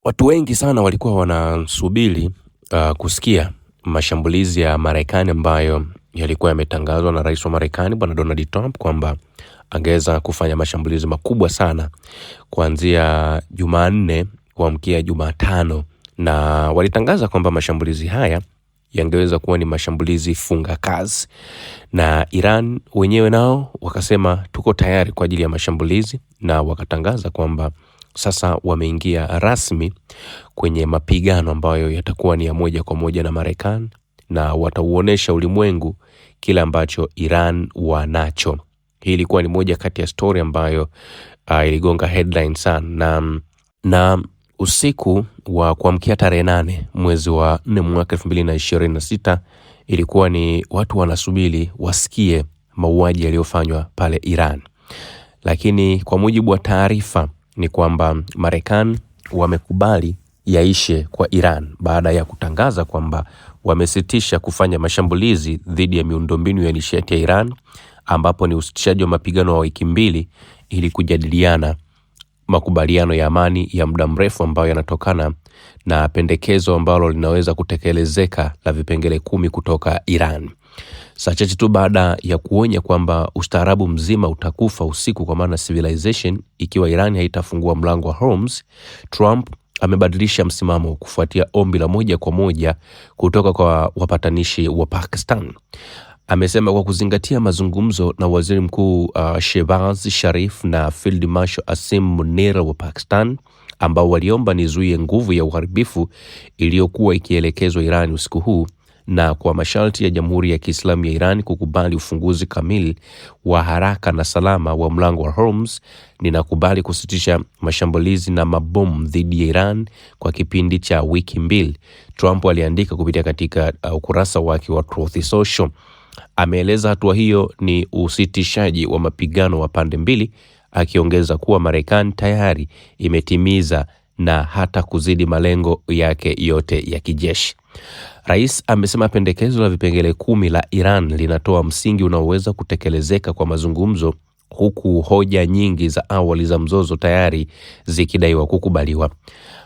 Watu wengi sana walikuwa wanasubiri kusikia mashambulizi ya Marekani ambayo yalikuwa yametangazwa na rais wa Marekani Bwana Donald Trump kwamba angeweza kufanya mashambulizi makubwa sana kuanzia Jumanne kuamkia Jumatano, na walitangaza kwamba mashambulizi haya yangeweza kuwa ni mashambulizi funga kazi, na Iran wenyewe nao wakasema tuko tayari kwa ajili ya mashambulizi, na wakatangaza kwamba sasa wameingia rasmi kwenye mapigano ambayo yatakuwa ni ya moja kwa moja na Marekani, na watauonesha ulimwengu kile ambacho Iran wanacho. Hii ilikuwa ni moja kati ya story ambayo iligonga headline sana, na usiku wa kuamkia tarehe 8 mwezi wa 4 mwaka 2026 ilikuwa ni watu wanasubiri wasikie mauaji yaliyofanywa pale Iran. Lakini kwa mujibu wa taarifa ni kwamba Marekani wamekubali yaishe kwa Iran baada ya kutangaza kwamba wamesitisha kufanya mashambulizi dhidi ya miundombinu ya nishati ya Iran, ambapo ni usitishaji wa mapigano wa wiki 2 ili kujadiliana makubaliano ya amani ya muda mrefu ambayo yanatokana na pendekezo ambalo linaweza kutekelezeka la vipengele 10 kutoka Iran. Saa chache tu baada ya kuonya kwamba ustaarabu mzima utakufa usiku kwa maana civilization ikiwa Iran haitafungua mlango wa Hormuz, Trump amebadilisha msimamo kufuatia ombi la moja kwa moja kutoka kwa wapatanishi wa Pakistan. Amesema kwa kuzingatia mazungumzo na waziri mkuu Shehbaz Sharif na Field Marshal Asim Munir wa Pakistan, ambao waliomba nizuie nguvu ya uharibifu iliyokuwa ikielekezwa Iran usiku huu, na kwa masharti ya Jamhuri ya Kiislamu ya Iran kukubali ufunguzi kamili wa haraka na salama wa mlango wa Hormuz, ninakubali kusitisha mashambulizi na mabomu dhidi ya Iran kwa kipindi cha wiki 2, Trump aliandika kupitia katika ukurasa wake wa Truth Social. Ameeleza hatua hiyo ni usitishaji wa mapigano wa pande mbili, akiongeza kuwa Marekani tayari imetimiza na hata kuzidi malengo yake yote ya kijeshi. Rais amesema pendekezo la vipengele 10 la Iran linatoa msingi unaoweza kutekelezeka kwa mazungumzo, huku hoja nyingi za awali za mzozo tayari zikidaiwa kukubaliwa.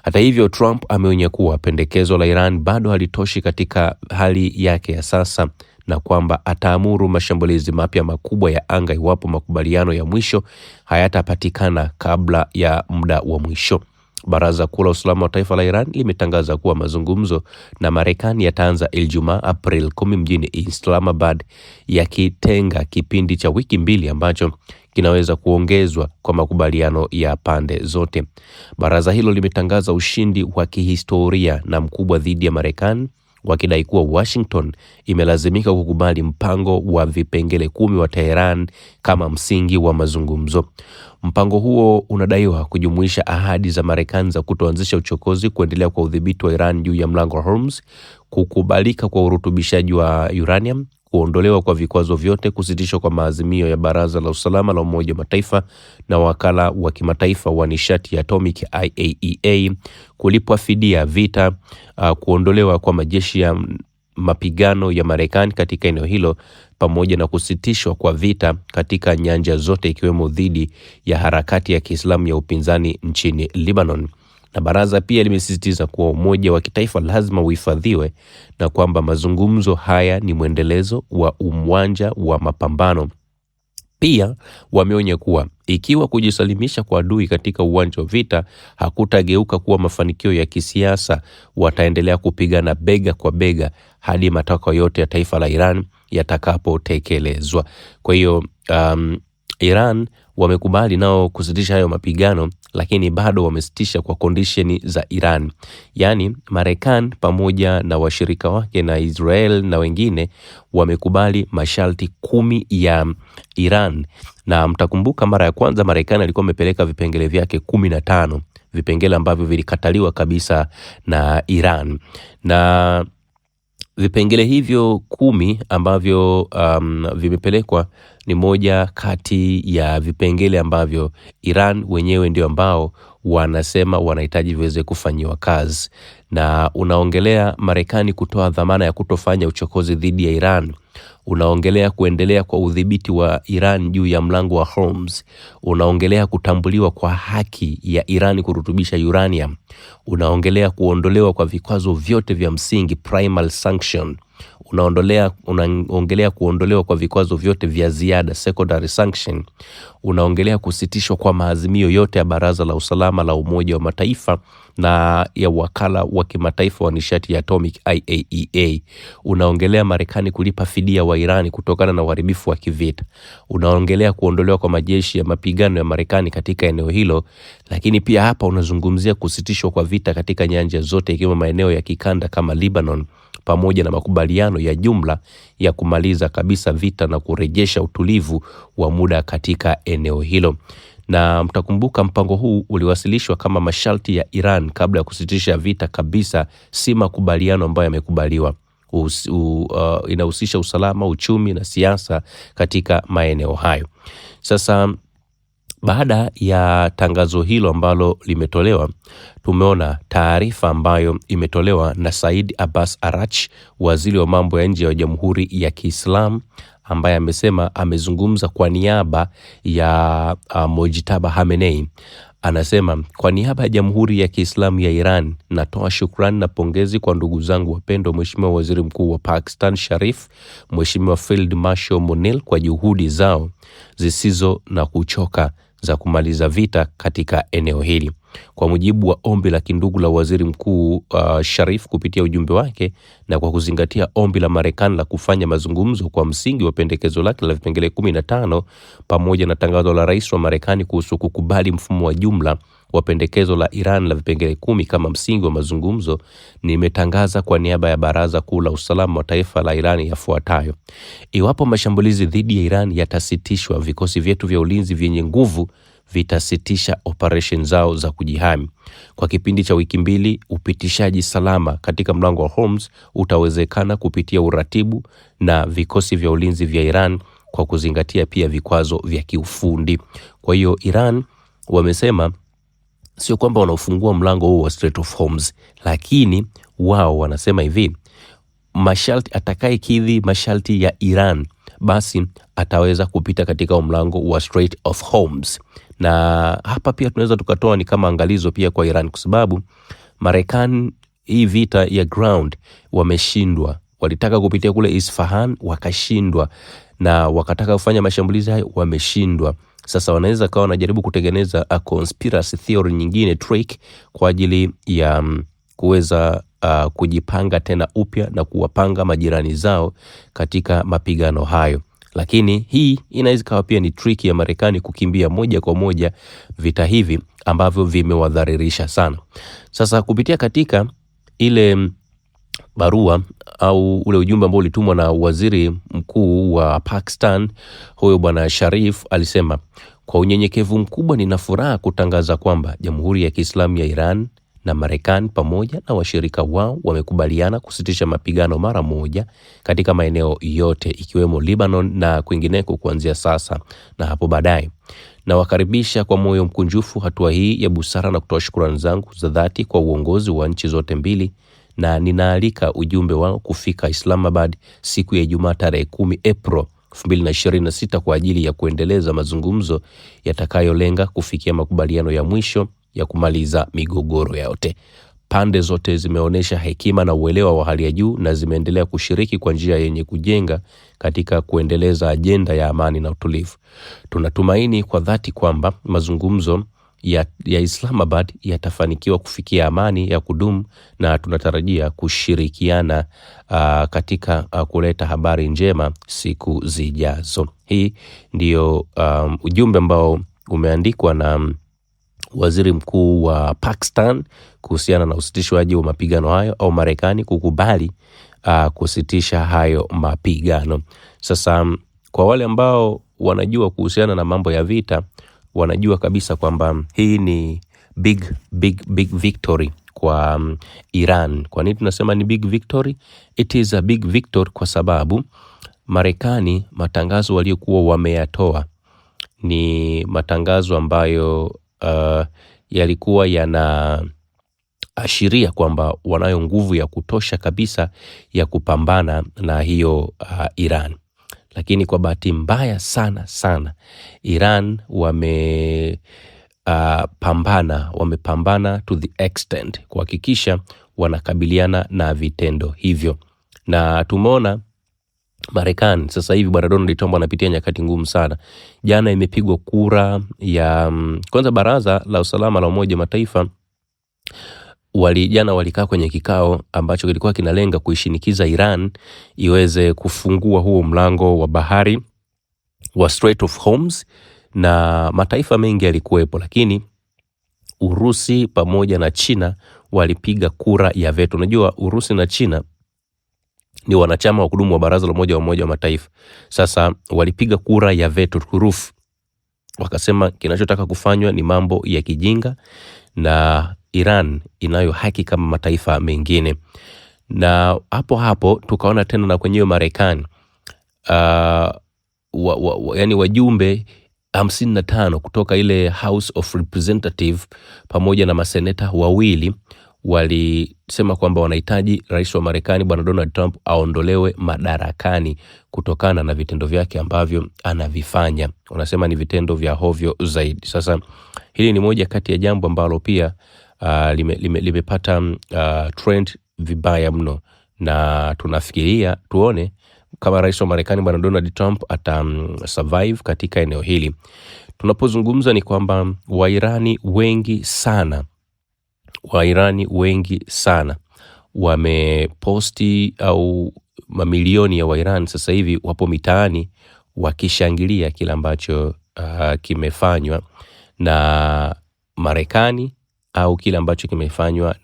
Hata hivyo, Trump ameonya kuwa pendekezo la Iran bado halitoshi katika hali yake ya sasa, na kwamba ataamuru mashambulizi mapya makubwa ya anga iwapo makubaliano ya mwisho hayatapatikana kabla ya muda wa mwisho. Baraza Kuu la Usalama wa Taifa la Iran limetangaza kuwa mazungumzo na Marekani yataanza Ijumaa April 10 mjini Islamabad, yakitenga kipindi cha wiki 2 ambacho kinaweza kuongezwa kwa makubaliano ya pande zote. Baraza hilo limetangaza ushindi wa kihistoria na mkubwa dhidi ya Marekani, wakidai kuwa Washington imelazimika kukubali mpango wa vipengele 10 wa Tehran kama msingi wa mazungumzo. Mpango huo unadaiwa kujumuisha ahadi za Marekani za kutoanzisha uchokozi, kuendelea kwa udhibiti wa Iran juu ya mlango wa Hormuz, kukubalika kwa urutubishaji wa uranium, kuondolewa kwa vikwazo vyote, kusitishwa kwa maazimio ya Baraza la Usalama la Umoja wa Mataifa na Wakala wa Kimataifa wa Nishati ya Atomic IAEA, kulipwa fidia vita, kuondolewa kwa majeshi ya mapigano ya Marekani katika eneo hilo, pamoja na kusitishwa kwa vita katika nyanja zote ikiwemo dhidi ya harakati ya Kiislamu ya upinzani nchini Lebanon. Na baraza pia limesisitiza kuwa umoja wa kitaifa lazima uhifadhiwe na kwamba mazungumzo haya ni mwendelezo wa uwanja wa mapambano. Pia wameonya kuwa ikiwa kujisalimisha kwa adui katika uwanja wa vita hakutageuka kuwa mafanikio ya kisiasa, wataendelea kupigana bega kwa bega hadi matakwa yote ya taifa la Iran yatakapotekelezwa. Kwa hiyo Iran wamekubali nao kusitisha hayo mapigano, lakini bado wamesitisha kwa condition za Iran. Yaani Marekani pamoja na washirika wake na Israel na wengine wamekubali masharti 10 ya Iran. Na mtakumbuka mara ya kwanza Marekani alikuwa amepeleka vipengele vyake 15, vipengele ambavyo vilikataliwa kabisa na Iran. Na vipengele hivyo 10 ambavyo vimepelekwa ni moja kati ya vipengele ambavyo Iran wenyewe ndio ambao wanasema wanahitaji viweze kufanyiwa kazi, na unaongelea Marekani kutoa dhamana ya kutofanya uchokozi dhidi ya Iran unaongelea kuendelea kwa udhibiti wa Iran juu ya mlango wa Hormuz, unaongelea kutambuliwa kwa haki ya Iran kurutubisha uranium, unaongelea kuondolewa kwa vikwazo vyote vya msingi primary sanction, unaongelea kuondolewa kwa vikwazo vyote vya ziada secondary sanction, unaongelea kusitishwa kwa maazimio yote ya Baraza la Usalama la Umoja wa Mataifa na ya Wakala wa Kimataifa wa Nishati ya Atomic IAEA, unaongelea Marekani kulipa fidia wa Irani kutokana na uharibifu wa kivita, unaongelea kuondolewa kwa majeshi ya mapigano ya Marekani katika eneo hilo, lakini pia hapa unazungumzia kusitishwa kwa vita katika nyanja zote ikiwemo maeneo ya kikanda kama Lebanon, pamoja na makubaliano ya jumla ya kumaliza kabisa vita na kurejesha utulivu wa muda katika eneo hilo. Na mtakumbuka mpango huu uliwasilishwa kama masharti ya Iran kabla ya kusitisha vita kabisa, si makubaliano ambayo yamekubaliwa. Inahusisha usalama, uchumi na siasa katika maeneo hayo. Sasa baada ya tangazo hilo ambalo limetolewa, tumeona taarifa ambayo imetolewa na Said Abbas Arach, waziri wa mambo ya nje wa Jamhuri ya Kiislamu, ambaye amesema amezungumza kwa niaba ya Mojtaba Khamenei. Anasema, kwa niaba ya Jamhuri ya Kiislamu ya Iran, natoa shukrani na pongezi kwa ndugu zangu wapendwa, Mheshimiwa Waziri Mkuu wa Pakistan Sharif, Mheshimiwa Field Marshal Munir kwa juhudi zao zisizo na kuchoka za kumaliza vita katika eneo hili. Kwa mujibu wa ombi la kindugu la Waziri Mkuu Sharif kupitia ujumbe wake, na kwa kuzingatia ombi la Marekani la kufanya mazungumzo kwa msingi wa pendekezo lake la vipengele 15 pamoja na tangazo la rais wa Marekani kuhusu kukubali mfumo wa jumla wa pendekezo la Iran la vipengele 10 kama msingi wa mazungumzo, nimetangaza kwa niaba ya Baraza Kuu la Usalama wa Taifa la Iran yafuatayo: iwapo mashambulizi dhidi ya Iran yatasitishwa, vikosi vyetu vya ulinzi vyenye nguvu vitasitisha operation zao za kujihami. Kwa kipindi cha wiki 2, upitishaji salama katika mlango wa Hormuz utawezekana kupitia uratibu na vikosi vya ulinzi vya Iran kwa kuzingatia pia vikwazo vya kiufundi. Kwa hiyo Iran wamesema sio kwamba wanaufungua mlango huu wa Strait of Hormuz, lakini wao wanasema hivi: masharti atakayekidhi masharti ya Iran basi ataweza kupita katika mlango wa Strait of Hormuz. Na hapa pia tunaweza tukatoa ni kama angalizo pia kwa Iran, kwa sababu Marekani hii vita ya ground wameshindwa. Walitaka kupitia kule Isfahan wakashindwa, na wakataka kufanya mashambulizi hayo wameshindwa. Sasa wanaweza kawa wanajaribu kutengeneza a conspiracy theory nyingine trick kwa ajili ya kuweza kujipanga tena upya na kuwapanga majirani zao katika mapigano hayo. Lakini hii inaweza kawa pia ni trick ya Marekani kukimbia moja kwa moja vita hivi ambavyo vimewadharirisha sana. Sasa kupitia katika ile barua au ule ujumbe ambao ulitumwa na Waziri Mkuu wa Pakistan, huyo bwana Sharif alisema, kwa unyenyekevu mkubwa nina furaha kutangaza kwamba Jamhuri ya Kiislamu ya Iran na Marekani pamoja na washirika wao wamekubaliana kusitisha mapigano mara moja katika maeneo yote ikiwemo Lebanon na kwingineko kuanzia sasa na hapo baadaye. Na wakaribisha kwa moyo mkunjufu hatua hii ya busara na kutoa shukrani zangu za dhati kwa uongozi wa nchi zote mbili, na ninaalika ujumbe wao kufika Islamabad siku ya Ijumaa tarehe 10 Aprili 2026 kwa ajili ya kuendeleza mazungumzo yatakayolenga kufikia makubaliano ya mwisho ya kumaliza migogoro yote. Pande zote zimeonyesha hekima na uelewa wa hali ya juu na zimeendelea kushiriki kwa njia yenye kujenga katika kuendeleza ajenda ya amani na utulivu. Tunatumaini kwa dhati kwamba mazungumzo ya Islamabad yatafanikiwa kufikia amani ya kudumu, na tunatarajia kushirikiana katika kuleta habari njema siku zijazo. Hii ndio ujumbe ambao umeandikwa na Waziri Mkuu wa Pakistan kuhusiana na usitishwaji wa mapigano hayo au Marekani kukubali kusitisha hayo mapigano. Sasa kwa wale ambao wanajua kuhusiana na mambo ya vita, wanajua kabisa kwamba hii ni big victory kwa Iran. Kwa nini tunasema ni big victory? It is a big victory kwa sababu Marekani, matangazo waliokuwa wameyatoa ni matangazo ambayo yalikuwa yanaashiria kwamba wanayo nguvu ya kutosha kabisa ya kupambana na hiyo Iran. lakini kwa bahati mbaya sana Iran wamepambana to the extent kuhakikisha wanakabiliana na vitendo hivyo. Na tumeona Marekani sasa hivi bwana Donald Trump anapitia nyakati ngumu sana. Jana imepigwa kura ya kwanza, Baraza la Usalama la Umoja wa Mataifa jana walikaa kwenye kikao ambacho kilikuwa kinalenga kuishinikiza Iran iweze kufungua huo mlango wa bahari wa Strait of Hormuz, na mataifa mengi yalikuwepo, lakini Urusi pamoja na China walipiga kura ya veto. Unajua Urusi na China ni wanachama wa kudumu wa Baraza la Umoja wa Mataifa. Sasa walipiga kura ya veto turufu. Wakasema kinachotaka kufanywa ni mambo ya kijinga na Iran inayo haki kama mataifa mengine. Na hapo tukaona tena na kwenyewe Marekani yani wajumbe 55 kutoka ile House of Representative pamoja na maseneta wawili walisema kwamba wanahitaji rais wa Marekani bwana Donald Trump aondolewe madarakani kutokana na vitendo vyake ambavyo anavifanya. Wanasema ni vitendo vya hovyo zaidi. Sasa hili ni moja kati ya jambo ambalo pia limepata trend vibaya mno, na tunafikiria tuone kama rais wa Marekani bwana Donald Trump survive katika eneo hili. Tunapozungumza ni kwamba Wairani wengi sana wameposti, au mamilioni ya Wairani sasa hivi wapo mitaani wakishangilia kile ambacho kimefanywa na Marekani au kile ambacho kimefanywa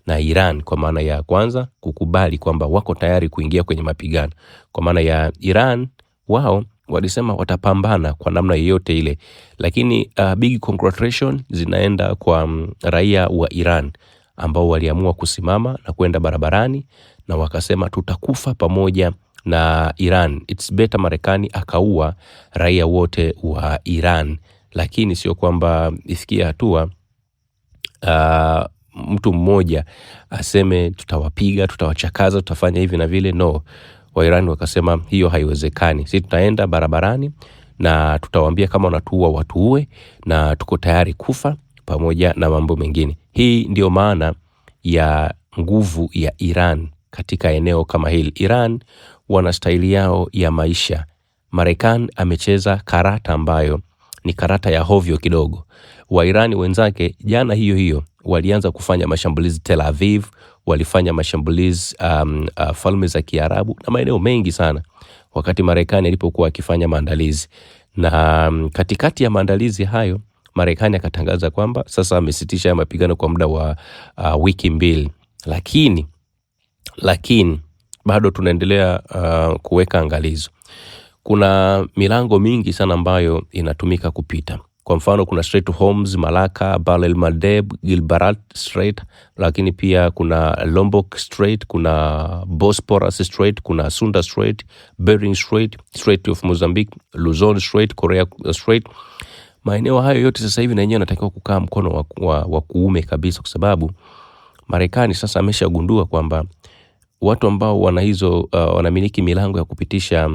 na Iran, kwa maana ya kwanza kukubali kwamba wako tayari kuingia kwenye mapigano. Kwa maana ya Iran wao walisema watapambana kwa namna yoyote ile, lakini big congratulations zinaenda kwa raia wa Iran ambao waliamua kusimama na kwenda barabarani na wakasema tutakufa pamoja na Iran. It's better Marekani akaua raia wote wa Iran, lakini sio kwamba ifikia hatua mtu mmoja aseme tutawapiga, tutawachakaza, tutafanya hivi na vile. No, Wairani wakasema hiyo haiwezekani. Sisi tutaenda barabarani na tutawaambia kama wanatuua watuue, na tuko tayari kufa pamoja na mambo mengine. Hii ndio maana ya nguvu ya Iran katika eneo kama hili. Iran wana staili yao ya maisha. Marekani amecheza karata ambayo ni karata ya hovyo kidogo. Wairani wenzake jana hiyo walianza kufanya mashambulizi Tel Aviv, walifanya mashambulizi Falme za Kiarabu na maeneo mengi sana wakati Marekani alipokuwa akifanya maandalizi. Na katikati ya maandalizi hayo Marekani akatangaza kwamba sasa amesitisha mapigano kwa muda wa wiki 2. Lakini bado tunaendelea kuweka angalizo. Kuna milango mingi sana ambayo inatumika kupita. Kwa mfano kuna Strait of Hormuz, Malacca, Bab el-Mandeb, Gilbarat Strait, lakini pia kuna Lombok Strait, kuna Bosporus Strait, kuna Sunda Strait, Bering Strait, Strait of Mozambique, Luzon Strait, Korea Strait. Maeneo hayo yote sasa hivi na yenyewe yanatakiwa kukaa mkono wa kuume kabisa, kwa sababu Marekani sasa ameshagundua kwamba watu ambao wanamiliki milango ya kupitisha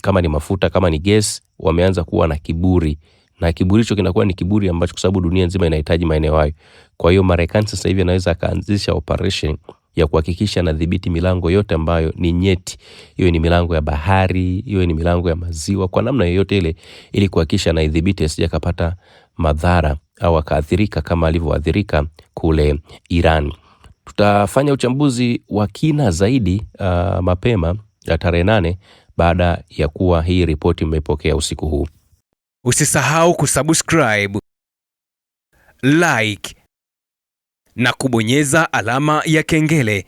kama ni mafuta, kama ni gas, wameanza kuwa na kiburi. Na kiburi hicho kinakuwa ni kiburi ambacho kwa sababu dunia nzima inahitaji maeneo hayo. Kwa hiyo Marekani sasa hivi anaweza akaanzisha operation ya kuhakikisha anadhibiti milango yote ambayo ni nyeti. Hiyo ni milango ya bahari, hiyo ni milango ya maziwa, kwa namna yoyote ile, ili kuhakikisha anaidhibiti asije akapata madhara au akaathirika kama alivyoathirika kule Iran. Tutafanya uchambuzi wa kina zaidi mapema ya tarehe 8 baada ya kuwa hii ripoti mmepokea usiku huu. Usisahau kusubscribe, like na kubonyeza alama ya kengele.